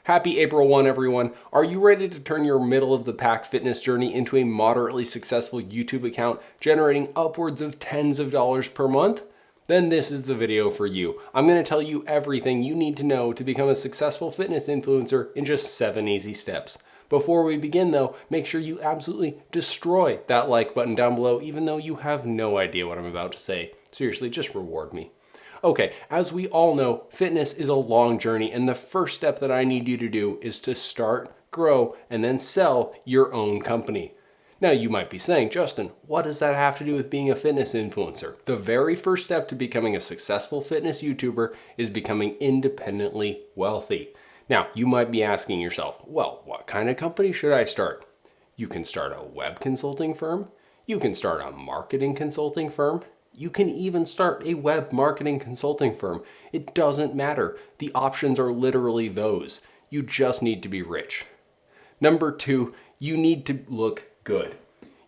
Happy April 1, everyone. Are you ready to turn your middle of the pack fitness journey into a moderately successful YouTube account generating upwards of tens of dollars per month? Then this is the video for you. I'm going to tell you everything you need to know to become a successful fitness influencer in just 7 easy steps. Before we begin though, make sure you absolutely destroy that like button down below even though you have no idea what I'm about to say. Seriously, just reward me. Okay, as we all know, fitness is a long journey, and the first step that I need you to do is to start, grow, and then sell your own company. Now you might be saying, Justin, what does that have to do with being a fitness influencer? The very first step to becoming a successful fitness YouTuber is becoming independently wealthy. Now, you might be asking yourself, well, what kind of company should I start? You can start a web consulting firm. You can start a marketing consulting firm. You can even start a web marketing consulting firm. It doesn't matter. The options are literally those. You just need to be rich. Number 2, you need to look good.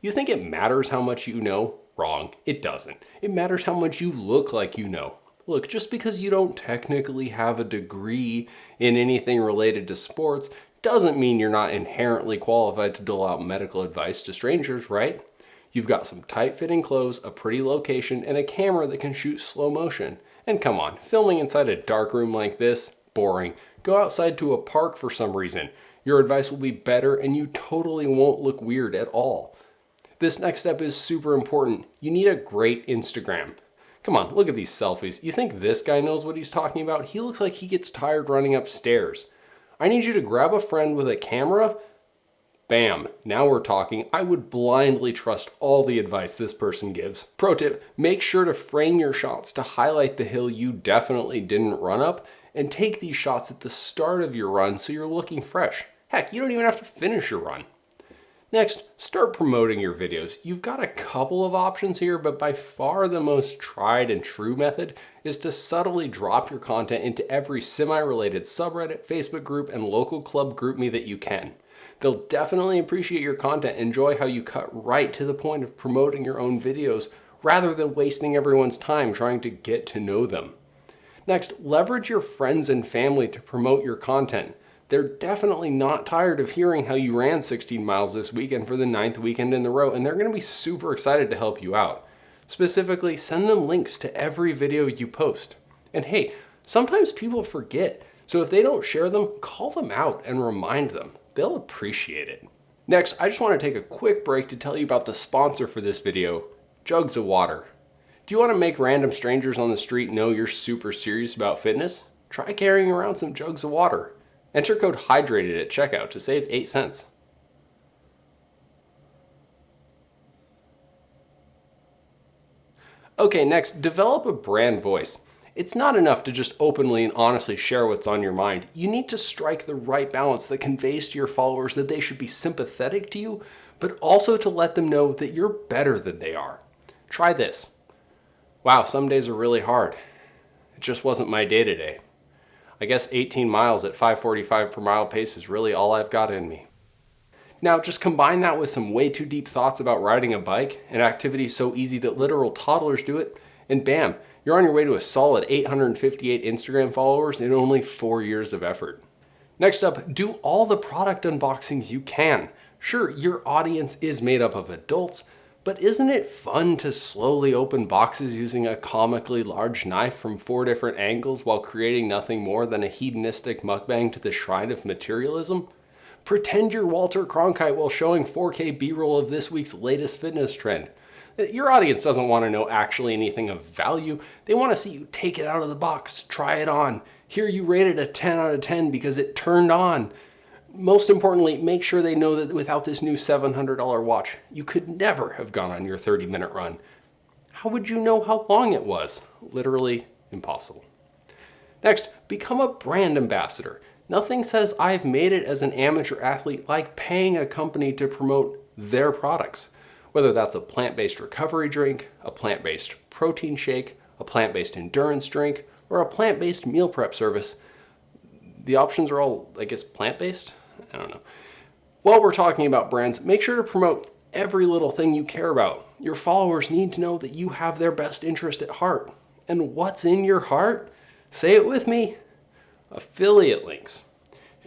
You think it matters how much you know? Wrong. It doesn't. It matters how much you look like you know. Look, just because you don't technically have a degree in anything related to sports doesn't mean you're not inherently qualified to dole out medical advice to strangers, right? You've got some tight-fitting clothes, a pretty location, and a camera that can shoot slow motion. And come on, filming inside a dark room like this? Boring. Go outside to a park for some reason. Your advice will be better and you totally won't look weird at all. This next step is super important. You need a great Instagram. Come on, look at these selfies. You think this guy knows what he's talking about? He looks like he gets tired running upstairs. I need you to grab a friend with a camera. Bam, now we're talking. I would blindly trust all the advice this person gives. Pro tip, make sure to frame your shots to highlight the hill you definitely didn't run up, and take these shots at the start of your run so you're looking fresh. Heck, you don't even have to finish your run. Next, start promoting your videos. You've got a couple of options here, but by far the most tried and true method is to subtly drop your content into every semi-related subreddit, Facebook group, and local club GroupMe that you can. They'll definitely appreciate your content and enjoy how you cut right to the point of promoting your own videos rather than wasting everyone's time trying to get to know them. Next, leverage your friends and family to promote your content. They're definitely not tired of hearing how you ran 16 miles this weekend for the 9th weekend in a row, and they're going to be super excited to help you out. Specifically, send them links to every video you post. And hey, sometimes people forget, so if they don't share them, call them out and remind them. They'll appreciate it. Next, I just want to take a quick break to tell you about the sponsor for this video, Jugs of Water. Do you want to make random strangers on the street know you're super serious about fitness? Try carrying around some jugs of water. Enter code HYDRATED at checkout to save 8 cents. Okay, next, develop a brand voice. It's not enough to just openly and honestly share what's on your mind. You need to strike the right balance that conveys to your followers that they should be sympathetic to you, but also to let them know that you're better than they are. Try this. Wow, some days are really hard. It just wasn't my day today. I guess 18 miles at 5:45 per mile pace is really all I've got in me. Now, just combine that with some way too deep thoughts about riding a bike, an activity so easy that literal toddlers do it, and bam, you're on your way to a solid 858 Instagram followers in only 4 years of effort. Next up, do all the product unboxings you can. Sure, your audience is made up of adults, but isn't it fun to slowly open boxes using a comically large knife from 4 different angles while creating nothing more than a hedonistic mukbang to the shrine of materialism? Pretend you're Walter Cronkite while showing 4K B-roll of this week's latest fitness trend. Your audience doesn't want to know actually anything of value. They want to see you take it out of the box, try it on, hear you rate it a 10 out of 10 because it turned on. Most importantly, make sure they know that without this new $700 watch, you could never have gone on your 30-minute run. How would you know how long it was? Literally impossible. Next, become a brand ambassador. Nothing says I've made it as an amateur athlete like paying a company to promote their products. Whether that's a plant-based recovery drink, a plant-based protein shake, a plant-based endurance drink, or a plant-based meal prep service, the options are all, I guess, plant-based? I don't know. While we're talking about brands, make sure to promote every little thing you care about. Your followers need to know that you have their best interest at heart. And what's in your heart? Say it with me. Affiliate links.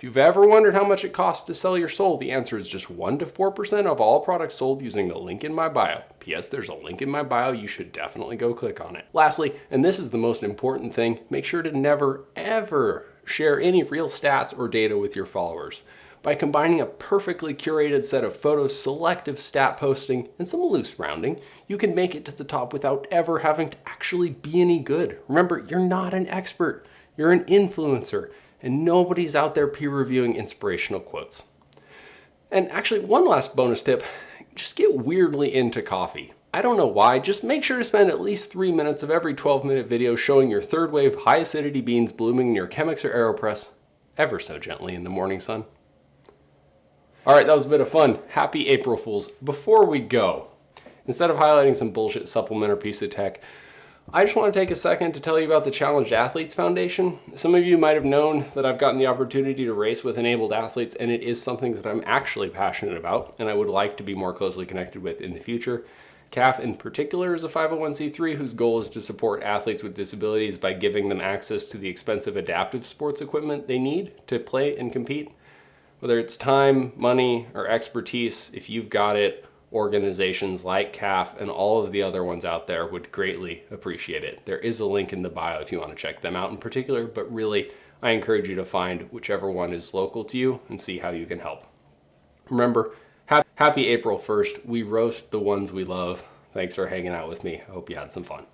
If you've ever wondered how much it costs to sell your soul, the answer is just 1 to 4% of all products sold using the link in my bio. P.S. There's a link in my bio. You should definitely go click on it. Lastly, and this is the most important thing, make sure to never, ever share any real stats or data with your followers. By combining a perfectly curated set of photos, selective stat posting, and some loose rounding, you can make it to the top without ever having to actually be any good. Remember, you're not an expert. You're an influencer, and nobody's out there peer reviewing inspirational quotes. And actually, one last bonus tip, just get weirdly into coffee. I don't know why, just make sure to spend at least 3 minutes of every 12-minute video showing your third wave high acidity beans blooming in your Chemex or AeroPress ever so gently in the morning sun. All right, that was a bit of fun. Happy April Fools. Before we go, instead of highlighting some bullshit supplement or piece of tech, I just want to take a second to tell you about the Challenged Athletes Foundation. Some of you might have known that I've gotten the opportunity to race with enabled athletes, and it is something that I'm actually passionate about and I would like to be more closely connected with in the future. CAF in particular is a 501c3 whose goal is to support athletes with disabilities by giving them access to the expensive adaptive sports equipment they need to play and compete. Whether it's time, money, or expertise, if you've got it, organizations like CAF and all of the other ones out there would greatly appreciate it. There is a link in the bio if you want to check them out in particular, but really, I encourage you to find whichever one is local to you and see how you can help. Remember, happy April 1st. We roast the ones we love. Thanks for hanging out with me. I hope you had some fun.